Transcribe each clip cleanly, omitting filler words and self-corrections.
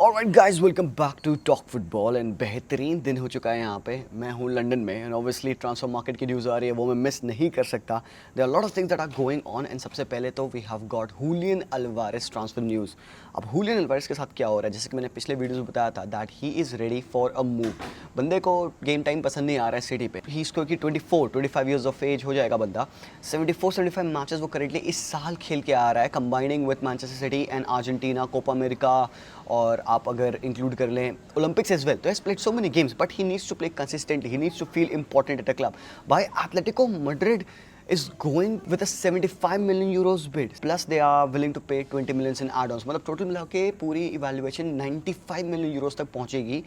Alright guys, welcome back to talk football. And बेहतरीन दिन हो चुका है यहाँ पे। मैं हूँ लंदन में एंड ऑब्वियसली ट्रांसफर मार्केट की न्यूज़ आ रही है, वो मैं मिस नहीं कर सकता। There are lot of things that are going on and सबसे पहले तो we have got Julian Alvarez transfer news. अब हुलियन अल्वारेस के साथ क्या हो रहा है, जैसे कि मैंने पिछले वीडियोज़ में बताया था that he is ready for a move. बंदे को गेम टाइम पसंद नहीं आ रहा है सिटी पे। ही इसको कि 24-25 ईयर्स ऑफ एज हो जाएगा बंदा। 74-75 मैचेस वो करेंटली इस साल खेल के आ रहा है, combining with Manchester City and Argentina, Copa America, और आप अगर इंक्लूड कर लें ओलंपिक्स एज वेल, तो has played so many games but he needs to play consistently, he needs to feel important at a club. By Atletico Madrid is going with a 75 million euros bid, plus they are willing to pay 20 millions in add-ons। मतलब total मिला के पूरी evaluation 95 million euros तक पहुंचेगी।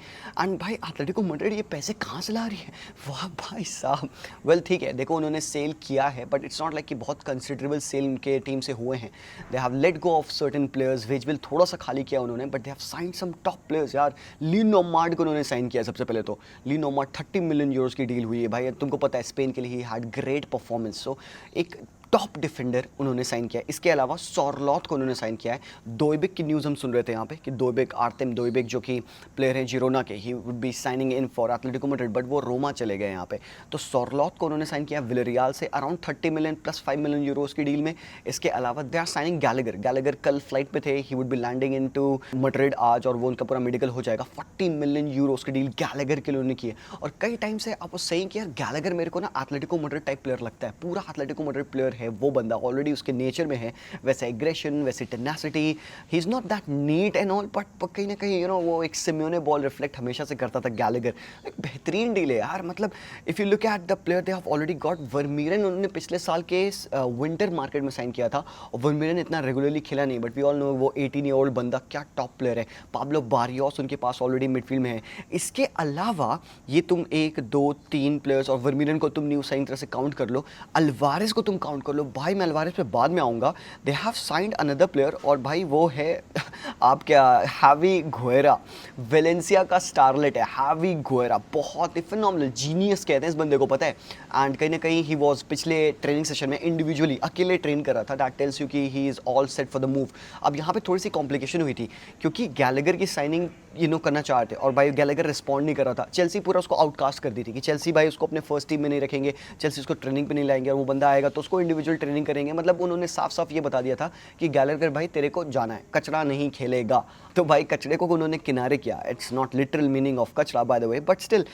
And भाई Atletico Madrid ये पैसे कहाँ से ला रही है? वाह भाई साहब। वेल ठीक है, देखो उन्होंने सेल किया है बट इट्स नॉट लाइक कि बहुत कंसिडरेबल सेल उनके टीम से हुए हैं। They have let go of certain players, wage bill थोड़ा सा खाली किया उन्होंने, but they have signed some top players. यार लीन नोमार्ड को उन्होंने साइन किया सबसे पहले तो। लीन नोमार्ड 30 मिलियन यूरोस की डील हुई है भाई, तुमको पता है स्पेन के लिए ही हैड ग्रेट परफॉर्मेंस। सो एक टॉप डिफेंडर उन्होंने साइन किया है। इसके अलावा सॉरलॉथ को उन्होंने साइन किया है। दोइबिक की न्यूज़ हम सुन रहे थे यहाँ पे कि दोइबिक, आर्तेम दोइबिक जो कि प्लेयर हैं जिरोना के, he would be signing in for Atletico Madrid, but वो रोमा चले गए यहाँ पे। तो सॉरलॉथ को उन्होंने साइन किया विलेरियल से around 30 million plus 5 million euros की डील में। इसके अलावा they are signing Gallagher. Gallagher कल फ्लाइट पे थे, he would be landing in to Madrid आज, और वो उनका पूरा मेडिकल हो जाएगा। 40 मिलियन यूरोस की डील गैलेगर के लिए उन्होंने की है। और कई टाइम से आप सही कि यार गैलेगर मेरे को ना एटलेटिको मैड्रिड टाइप प्लेयर लगता है, पूरा एटलेटिको मैड्रिड प्लेयर है वो बंदा, ऑलरेडी उसके नेचर में है वैसे एग्रेशन, वैसे tenacity. He is not that neat and all, but कहीं ना कहीं वो एक सिम्योने बॉल रिफ्लेक्ट हमेशा से करता था गैलेगर। एक बेहतरीन डील है यार। मतलब if you look at the player they have already got Vermeeren, उन्होंने पिछले साल के विंटर मार्केट में साइन किया था, और वर्मीरन इतना रेगुलरली खेला नहीं, बट वी ऑल नो वो 18 ईयर ओल्ड बंदा क्या टॉप प्लेयर है। पाब्लो बारियोस उनके पास ऑलरेडी मिडफील्ड में है। इसके अलावा ये तुम 1-2-3 प्लेयर्स, और वर्मीरन को तुम न्यू साइन तरह से काउंट कर लो, अल्वारेस को तुम काउंट कर लो। भाई मैं अल्वारेस पे बाद में आऊँगा। दे हैव साइंड अनदर प्लेयर, और भाई वो है आप क्या, हैवी गुएरा। वेलेंसिया का स्टारलेट है हैवी गुएरा, बहुत ही फिनोमिनल जीनियस कहते हैं इस बंदे को, पता है। एंड कहीं ना कहीं ही वॉज पिछले ट्रेनिंग सेशन में इंडिविजुअली अकेले ट्रेन कर रहा था। दैट टेल्स यू कि he is all set for the move. अब यहाँ पे थोड़ी सी कॉम्प्लिकेशन हुई थी क्योंकि गैलेगर की साइनिंग करना चाहते, और भाई गैलेगर रिस्पॉन्ड नहीं कर रहा था। चेल्सी पूरा उसको आउटकास्ट कर दी थी कि चेल्सी भाई उसको अपने फर्स्ट टीम में नहीं रखेंगे, चेल्सी उसको ट्रेनिंग पे नहीं लाएंगे, और वो बंदा आएगा तो उसको इंडिविजुअल ट्रेनिंग करेंगे। मतलब उन्होंने साफ साफ ये बता दिया था कि गैलेगर भाई तेरे को जाना है, कचरा नहीं खेलेगा। तो भाई कचरे को उन्होंने किनारे किया। It's not literal meaning of कचरा by the way, but still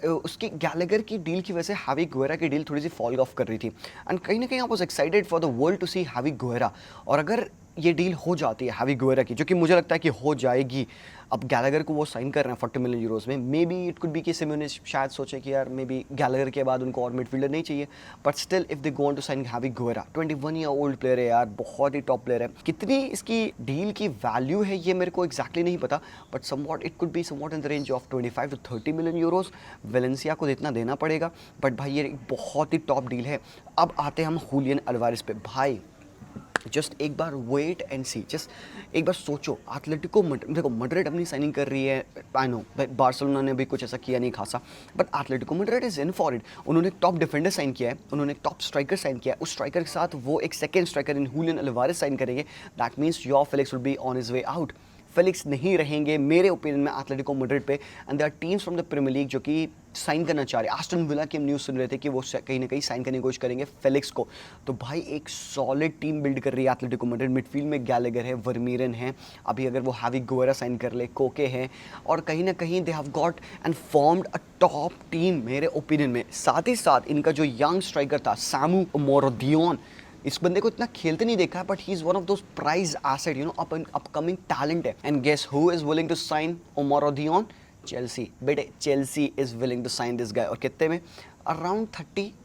उसकी गैलेगर की डील की वजह से हैवी गुएरा की डील थोड़ी सी फॉल ऑफ कर रही थी। एंड कहीं ना कहीं I was excited for the world to see Javi Guerra. और अगर ये डील हो जाती है हैवी गुएरा की, जो कि मुझे लगता है कि हो जाएगी, अब गैलेगर को वो साइन कर रहे हैं 40 मिलियन यूरोस में, may be it could B कि सिम्योने शायद सोचे कि यार मे बी गैलेगर के बाद उनको और मिडफील्डर नहीं चाहिए। But still if they go on to sign Javi Guerra, 21 year old player है यार, बहुत ही टॉप प्लेयर है। कितनी इसकी डील की वैल्यू है ये मेरे को एक्जैक्टली नहीं पता, but somewhat it could be somewhat in the range of 25 to 30 million Euros. Valencia को इतना देना पड़ेगा, बट भाई ये एक बहुत ही टॉप डील है। अब आते हैं हम हुलियन अल्वारेस पे। भाई जस्ट एक बार वेट एंड सी, जस्ट एक बार सोचो, एटलेटिको देखो मैड्रिड अपनी साइनिंग कर रही है, आई नो बार्सिलोना ने भी कुछ ऐसा किया नहीं खासा, but Atletico Madrid is in for it. उन्होंने एक टॉप डिफेंडर साइन किया है, उन्होंने एक टॉप स्ट्राइकर साइन किया है, उस स्ट्राइकर के साथ वो एक second striker in Julian Alvarez sign करेंगे। That means Joao Felix will be on his way out. Felix नहीं रहेंगे मेरे ओपिनियन में एटलेटिको मैड्रिड पे। And there are teams from the Premier League जो कि साइन करना चाह रहे हैं। एस्टन विला की हम न्यूज़ सुन रहे थे कि वो कहीं ना कहीं साइन करने की कोशिश करेंगे फेलिक्स को। तो भाई एक सॉलिड टीम बिल्ड कर रही है एटलेटिको मैड्रिड। मिडफील्ड में गैलेगर है, वर्मीरन है, अभी अगर वो हैवी गुएरा साइन कर ले, कोके हैं, और कहीं ना कहीं दे have got and formed a top team मेरे ओपिनियन में। साथ ही साथ इनका जो यंग स्ट्राइकर था सामू मोरोदियोन, इस बंदे को इतना खेलते नहीं देखा, but he is one of those prize asset, upcoming talent है। And guess who is willing to sign Omorodion? Chelsea. बेटे Chelsea is willing to sign this guy, और कितने में? अराउंड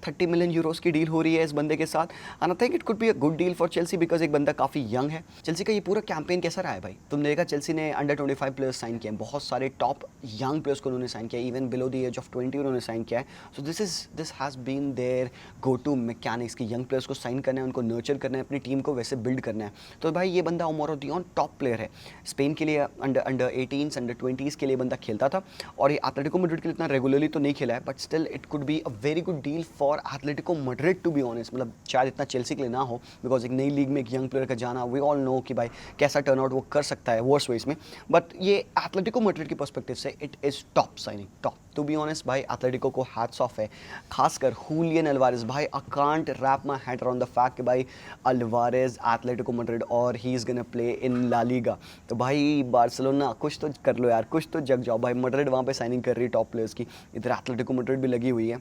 30 मिलियन यूरोस की डील हो रही है इस बंदे के साथ। And I think it could be a good deal for Chelsea, because एक बंदा काफ़ी यंग है। चेल्सी का ये पूरा कैंपेन कैसा रहा है भाई? तुमने देखा चेल्सी ने अंडर 25 प्लेयर्स साइन किए हैं, बहुत सारे टॉप यंग प्लेयर्स को उन्होंने साइन किया है, even below the age of 20 उन्होंने साइन किया है। So this has been their go to mechanics कि यंग प्लेयर्स को साइन करना है, उनको नर्चर करना है, अपनी टीम को वैसे बिल्ड करना है। तो भाई ये बंदा मोरोदियोन टॉप प्लेयर है। स्पेन के लिए अंडर 18s अंडर 20s के लिए बंदा खेलता था, और ये एटलेटिको मैड्रिड के लिए इतना रेगुलरली तो नहीं खेला है, but still it could be a very good deal for Atletico Madrid to be honest. मतलब शायद इतना चेल्सी के लिए ना हो, बिकॉज एक नई लीग में एक यंग प्लेयर का जाना, वी ऑल नो कि भाई कैसा टर्न आउट वो कर सकता है वर्स्ट वेज में, बट ये एथलेटिको मैड्रिड की पर्सपेक्टिव से it is top signing, top to be honest. भाई एथलेटिको को हैट्स ऑफ है, खासकर हुलियन अल्वारेज। भाई I can't wrap my head around the fact कि भाई अल्वारेज एथलेटिको मैड्रिड और he is gonna play in La Liga. तो भाई बार्सिलोना कुछ तो कर लो यार, कुछ तो जग जाओ भाई। मैड्रिड वहाँ पे साइनिंग कर रही है टॉप प्लेयर्स की, इधर एथलेटिको मैड्रिड भी लगी हुई है।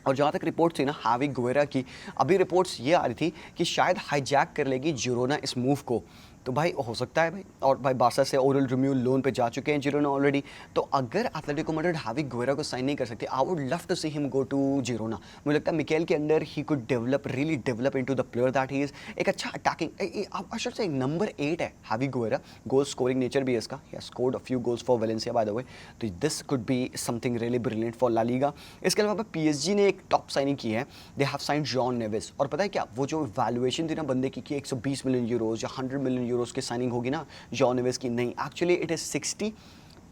और जहाँ तक रिपोर्ट्स थी ना हावी गुवेरा की, अभी रिपोर्ट्स ये आ रही थी कि शायद हाईजैक कर लेगी जिरोना इस मूव को। तो भाई हो सकता है भाई, और भाई बार्सा से ओरल रोमियो लोन पे जा चुके हैं जिरोना ऑलरेडी। तो अगर एथलेटिको मैड्रिड हावी गुवेरा को साइन नहीं कर सकती, I would love to see him go to Girona. मुझे लगता है मिकेल के under he could develop, really develop into the player that he is. एक अच्छा attacking, I should say number 8 है हावी गुवेरा, गोल स्कोरिंग नेचर भी है इसका, he has scored a few goals for Valencia by the way. तो this could be something really brilliant for La Liga. इसके अलावा पीएसजी ने एक टॉप साइनिंग की है, they have signed João Neves. और पता है क्या, वो जो वैल्यूएशन थी ना बंदे की कि 120 मिलियन यूरोज या 100 मिलियन यूरोज की साइनिंग होगी ना जॉन नेवेस की, नहीं, actually it is 60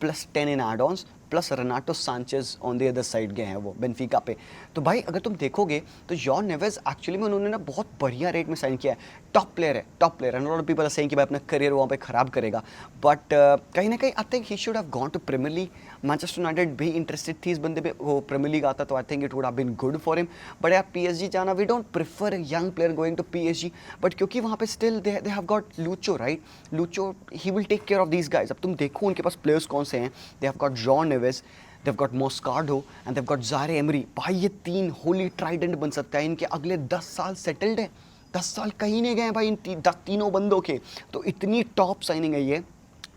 plus 10 in add-ons plus Renato Sanchez on the other side गए हैं वो बेनफिका पे। तो भाई अगर तुम देखोगे तो जॉन नेवेस एक्चुअली में उन्होंने ना बहुत बढ़िया रेट में साइन किया है, टॉप प्लेयर है, top player. And lot of people are saying कि भाई अपना करियर वहाँ पे खराब करेगा, बट कहीं ना कहीं I think he should have gone to Premier League. Manchester United भी इंटरेस्टेड थी इस बंदे पे, वो प्रीमियर लीग आता तो I think it would have been good for him. But यार पीएसजी जाना, we don't prefer young player going to PSG, but क्योंकि वहाँ पे still they have got Lucho, right, Lucho he will take care of these guys. अब तुम देखो उनके पास players कौन से हैं, they have got John Neves, they've got Moscardo and they've got Zaire Emery। भाई ये तीन होली ट्राइडेंट बन सकता है, इनके अगले 10 साल सेटल्ड है, 10 साल कहीं नहीं गए भाई इन तीनों बंदों के। तो इतनी टॉप साइनिंग है ये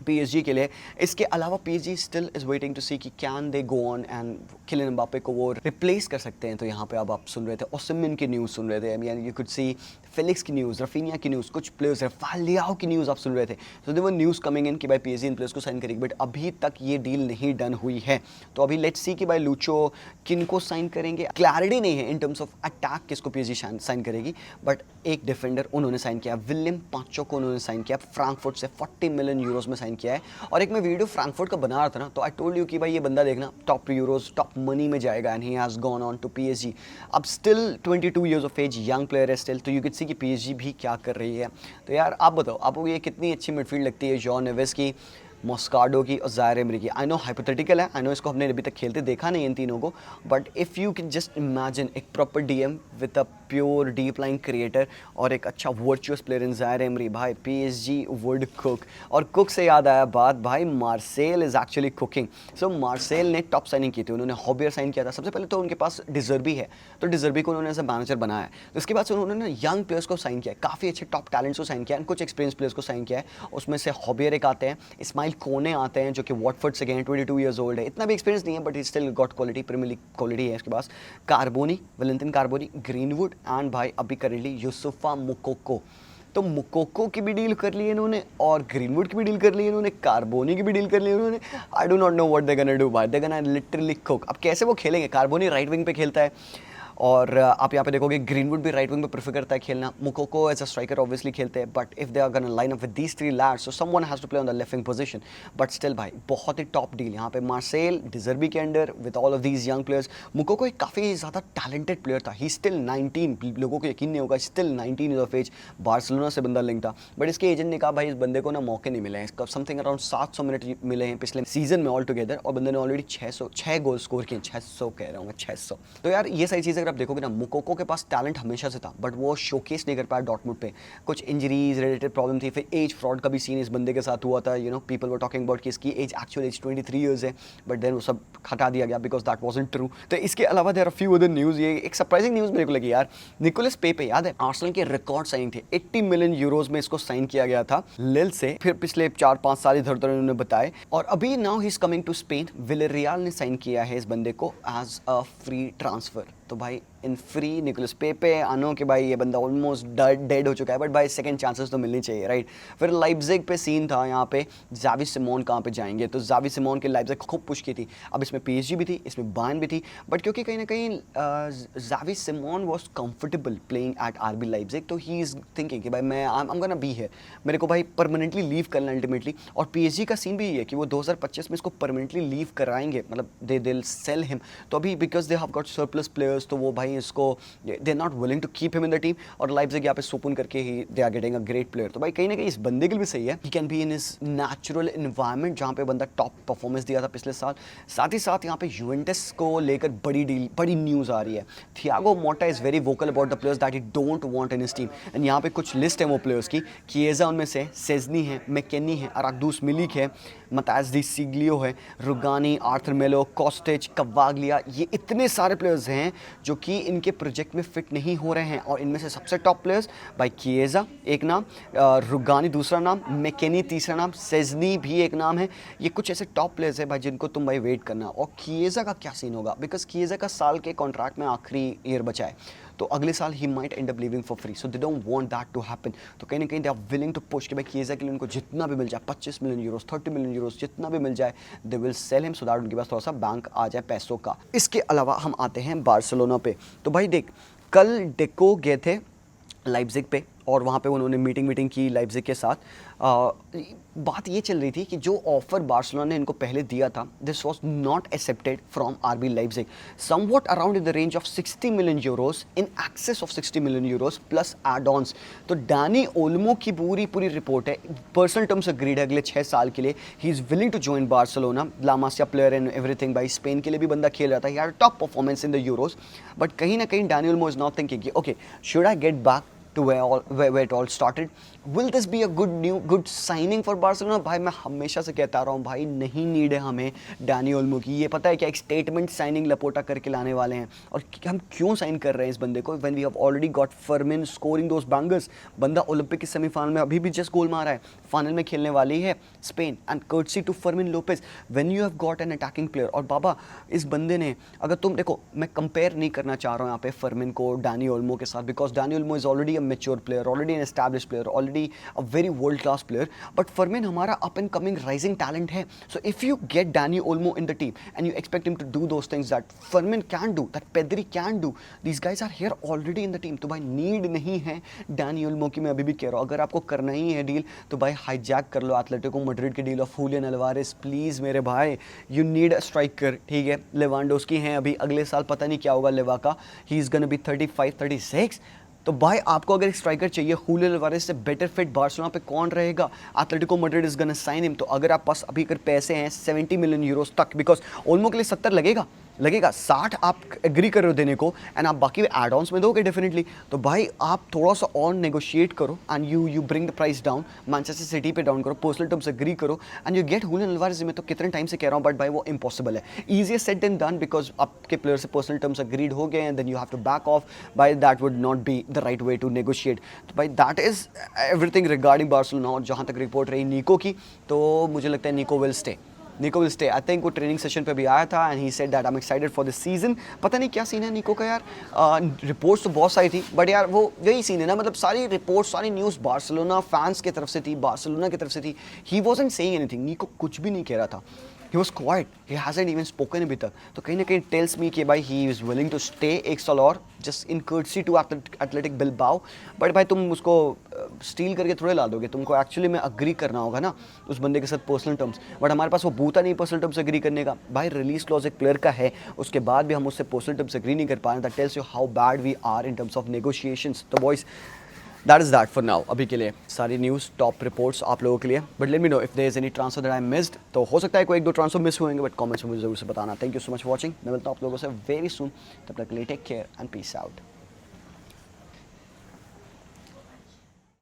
पीएसजी के लिए। इसके अलावा PSG still is waiting to see कि can they go on and Kylian Mbappe को वो रिप्लेस कर सकते हैं। तो यहाँ पे अब आप सुन रहे थे ओसिमन की न्यूज़ सुन रहे थे, यानी यू कुड सी फेलिक्स की न्यूज़, रफीनिया की न्यूज़, कुछ प्लेयर्स राफेल लियाओ की न्यूज़ आप सुन रहे थे। तो there were news coming in कि भाई पीएसजी इन प्लेयर्स को साइन करेगी, बट अभी तक ये डील नहीं डन हुई है। तो अभी लेट्स सी कि भाई लूचो किन को साइन करेंगे, क्लैरिटी नहीं है इन टर्म्स ऑफ अटैक किसको पीएसजी साइन करेगी। बट एक डिफेंडर उन्होंने साइन किया, विलियम पांचो को उन्होंने साइन किया, फ्रैंकफर्ट से 40 मिलियन यूरोज में साइन किया है। और एक मैं वीडियो फ्रैंकफर्ट का बना रहा था ना, तो आई टोल्ड यू कि भाई ये बंदा देखना टॉप यूरोज टॉप मनी में जाएगा, and he has gone on to PSG. अब still 22 years of age, young player है स्टिल, तो यू कैन सी कि पीएसजी भी क्या कर रही है। तो यार आप बताओ, आपको ये कितनी अच्छी मिडफील्ड लगती है जॉन नेवेस की, मॉस्कार्डो की और ज़ायर एमरी की। आई नो हाइपोथेटिकल है, आई नो इसको हमने अभी तक खेलते देखा नहीं इन तीनों को, but if you can just imagine एक proper DM with a pure deep line creator और एक अच्छा virtuous player in Zaire Emery, भाई पीएसजी वुड कुक। और कुक से याद आया बात, भाई Marseille is actually cooking. So Marseille ने टॉप साइनिंग की थी, उन्होंने हॉबियर साइन किया था सबसे पहले, तो उनके पास डिजर्बी है, तो डिजर्बी को उन्होंने एज अ मैनेजर बनाया है। तो उसके बाद से उन्होंने यंग प्लेयर्स को साइन किया, काफ़ी अच्छे टॉप टैलेंट्स को साइन किया, कुछ एक्सपीरियंस प्लेयर्स को साइन किया है। उसमें से हॉबियर एक आते हैं, इस्माइल कोने आते हैं जो कि वॉटफोर्ड से गए हैं, 22 ईयर्स ओल्ड है, इतना भी एक्सपीरियंस नहीं है but he still got quality, premier league quality है इसके पास। Carboni, Valentin Carboni, Greenwood and भाई अभी करेंटली यूसुफा मुकोको। तो मुकोको की भी डील कर ली इन्होंने और ग्रीनवुड की भी डील कर ली इन्होंने, कार्बोनी की भी डील कर ली इन्होंने। I do not know what they gonna do भाई, दे गोना लिटरली कुक। अब कैसे वो खेलेंगे, कार्बोनी राइट विंग पे खेलता है और आप यहाँ पे देखोगे ग्रीनवुड भी राइट विंग पे प्रेफर करता है खेलना, Moukoko as a striker obviously खेलते हैं, but if they are gonna line up with these three lads so someone has to play on the left wing position. But still भाई बहुत ही top deal यहाँ पे Marcel De Zerbi के under with all of these young players. Moukoko एक काफ़ी ज़्यादा talented player था, he still 19, लोगों को यकीन नहीं होगा, still 19 years of age, Barcelona से बंदा लिंक था, बट इसके एजेंट ने कहा भाई इस बंदे को ना मौके नहीं मिले हैं, इसका समथिंग अराउंड 700 मिनट मिले हैं पिछले सीजन में ऑल टुगेदर, और बंदे ने ऑलरेडी 6 गोल स्कोर किए, 600 कह रहा हूँ मैं, 600। तो यार ये सारी चीज़ें अगर आप देखोगे ना, मुकोको के पास टैलेंट हमेशा से था बट वो शोकेस नहीं कर पाया डॉर्टमुंड पे, कुछ इंजरीज रिलेटेड प्रॉब्लम थी, फिर एज फ्रॉड का भी सीन इस बंदे के साथ हुआ था, you know people were talking about कि इसकी एज एक्चुअल एज 23 ईयर्स है, बट देन वो सब हटा दिया गया बिकॉज दैट वाजंट ट्रू। तो इसके अलावा there are few other news, ये एक सरप्राइजिंग न्यूज़ मेरे को लगी यार, निकोलस पेपे याद है आर्सेनल के रिकॉर्ड साइन थे, 80 मिलियन यूरोज में इसको साइन किया गया था लिल से, फिर पिछले 4-5 साल इधर उधर उन्होंने बताए, और अभी now he is coming to Spain, Villarreal ने साइन किया है इस बंदे को एज अ फ्री ट्रांसफर। तो भाई इन फ्री निकोलस पेपे। आनो कि भाई ये बंदा ऑलमोस्ट डेड हो चुका है, बट भाई सेकंड चांसेस तो मिलनी चाहिए, राइट। फिर लाइप्जिग पे सीन था यहाँ पे, जावी सिमोन कहाँ पे जाएंगे, तो जावी सिमोन के लाइप्जिग खूब पुश की थी। अब इसमें पीएसजी भी थी, इसमें बायर्न भी थी, बट क्योंकि कहीं ना कहीं Xavi Simons was comfortable playing at RB Leipzig, तो ही इज थिंकिंग कि भाई मैं I am gonna be here, मेरे को भाई परमानेंटली लीव करना अल्टीमेटली। और पीएसजी का सीन भी ये है कि वो 2025 में इसको परमानेंटली लीव कराएंगे, मतलब दे विल सेल हिम। तो अभी because they have got surplus players, तो वो भाई इसको they are not willing to keep him in the team, और लाइप्जिग यहाँ पे सुपुन करके ही they are getting a great player. तो भाई कहीं ना कहीं इस बंदे के लिए भी सही है, he can be in his natural environment जहाँ पे बंदा टॉप परफॉर्मेंस दिया था पिछले साल। साथ ही साथ यहाँ पे यूवेंटस को लेकर बड़ी डील, बड़ी न्यूज़ आ रही है। थियागो मोटा is very vocal about the players that he don't want in his team, and यहाँ पे कुछ लिस्ट है वो प्लेयर्स की। किएजा उनमें से, सेजनी है, मैकेनी है, अराक्दूस मिलिक है, मतास डी सिग्लियो है, रुगानी, आर्थर मेलो, कॉस्टेज, कवाग्लिया, ये इतने सारे प्लेयर्स हैं जो कि इनके प्रोजेक्ट में फिट नहीं हो रहे हैं। और इनमें से सबसे टॉप प्लेयर्स भाई किएजा एक नाम, रुगानी दूसरा नाम, मैकेनी तीसरा नाम, सेजनी भी एक नाम है। ये कुछ ऐसे टॉप प्लेयर्स हैं भाई जिनको तुम भाई वेट करना। और किएजा का क्या सीन होगा, बिकॉज किएजा का साल के कॉन्ट्रैक्ट में आखिरी ईयर बचा है, तो अगले साल ही might end up leaving for free, so they don't want that to happen. तो कहीं ना कहीं they are willing to push कि भाई किएजा के लिए उनको जितना भी मिल जाए, 25 मिलियन यूरोस, 30 मिलियन यूरोस, जितना भी मिल जाए, they will sell him so that उनके पास थोड़ा सा बैंक आ जाए पैसों का। इसके अलावा हम आते हैं बार्सिलोना पे। तो भाई देख, कल डेको गए थे लाइप्जिग पे, और वहाँ पे उन्होंने मीटिंग की लाइप्जिग के साथ। बात ये चल रही थी कि जो ऑफर बार्सिलोना ने इनको पहले दिया था, this was not accepted from RB Leipzig, somewhat around in the range of 60 million euros, in excess of 60 million euros plus add ons. तो डैनी ओल्मो की पूरी रिपोर्ट है, पर्सनल टर्म्स अग्रीड है अगले 6 साल के लिए, he is willing to join Barcelona, La Masia player and everything. भाई स्पेन के लिए भी बंदा खेल रहा था, he had top performance in the Euros, but कहीं ना कहीं Dani Olmo is not thinking okay should I get back to where it all started. Will this be a good signing for Barcelona? भाई मैं हमेशा से कहता रहा हूँ भाई, नहीं नीड है हमें डैनी ओल्मो की। ये पता है क्या, एक स्टेटमेंट साइनिंग लपोटा करके लाने वाले हैं, और हम क्यों साइन कर रहे हैं इस बंदे को when we have already got Fermin scoring those bangers। बंदा ओलंपिक के सेमीफाइनल में अभी भी जस्ट गोल मारा है, फाइनल में खेलने वाली है Spain, and courtesy to Fermin Lopez when you have got an attacking player. और बाबा इस बंदे ने, अगर तुम देखो, मैं कंपेयर नहीं करना चाह रहा हूँ यहाँ पे फर्मिन को डैनी ओल्मो के साथ, because Dani Olmo is already a mature player, already an established player, already a very world class player, but Fermin हमारा up and coming rising talent है। So if you get Dani Olmo in the team and you expect him to do those things that Fermin can do, that Pedri can do, these guys are here already in the team. तो भाई need नहीं है Danny Olmo की, मैं अभी भी कह रहा हूँ। अगर आपको करना ही है डील तो भाई हाईजैक कर लो एटलेटिको मैड्रिड की deal of Julian Alvarez, please मेरे भाई, यू नीड अ स्ट्राइकर, ठीक है। लेवांडोस्की हैं अभी, अगले साल पता नहीं क्या होगा लेवा का, ही इज़ गोना बी 35-36। तो भाई आपको अगर एक स्ट्राइकर चाहिए, हुलियन अल्वारेस से बेटर फिट बार्सिलोना पे कौन रहेगा? Atletico Madrid is gonna sign him. तो अगर आप पास अभी अगर पैसे हैं 70 मिलियन यूरोस तक, बिकॉज ओल्मो के लिए 70 लगेगा 60 आप एग्री कर रहे हो देने को, एंड आप बाकी एड ऑन्स में दोगे डेफिनेटली। तो भाई आप थोड़ा सा और नेगोशिएट करो and you bring the price down, Manchester City पे डाउन करो, पर्सनल टर्म्स एग्री करो, and you get Julian Alvarez. मैं तो कितने टाइम से कह रहा हूँ, बट भाई वो इम्पॉसिबल है। Easier said then done, because आपके प्लेयर से पर्सनल टर्म्स एग्रीड हो गए and then you have to back off, भाई that would not be the right way to negotiate. तो भाई that is everything regarding Barcelona. और जहाँ तक रिपोर्ट रही निको की, तो मुझे लगता है निको विल स्टे। आई थिंक वो ट्रेनिंग सेशन पे भी आया था and he said that I am excited for this season. पता नहीं क्या सीन है निको का यार, रिपोर्ट्स तो बहुत सारी थी, बट यार वो यही सीन है ना, मतलब सारी रिपोर्ट्स, सारी न्यूज़ बार्सिलोना फैंस की तरफ से थी, बार्सिलोना की तरफ से थी। ही वॉजंट सेइंग एनीथिंग, निको कुछ भी नहीं कह रहा था, he was quiet, he hasn't even spoken अभी तक। तो कहीं ना कहीं टेल्स मी कि भाई he is willing to stay एक साल और, just in courtesy to Athletic Bilbao। But भाई तुम उसको स्टील करके थोड़े ला दोगे, तुमको एक्चुअली में अग्री करना होगा ना उस बंदे के साथ पर्सनल टर्म्स, बट हमारे पास वो बूता नहीं पर्सनल टर्म्स एग्री करने का। भाई रिलीज क्लॉज एक प्लेयर का है, उसके बाद भी हम उससे पर्सनल टर्म्स एग्री नहीं कर पा रहे, that tells you how bad we are in terms of negotiations. तो boys that is that for now. अभी के लिए सारी न्यूज़, टॉप रिपोर्ट्स आप लोगों के लिए, but let me know if there is any transfer that I missed. तो हो सकता है कोई 1-2 ट्रांसफर मिस हुएंगे, बट कमेंट्स में मुझे जरूर से बताना। Thank you so much for watching, मैं मिलता हूँ आप लोगों से वेरी सून। तब तक के लिए take care and peace out.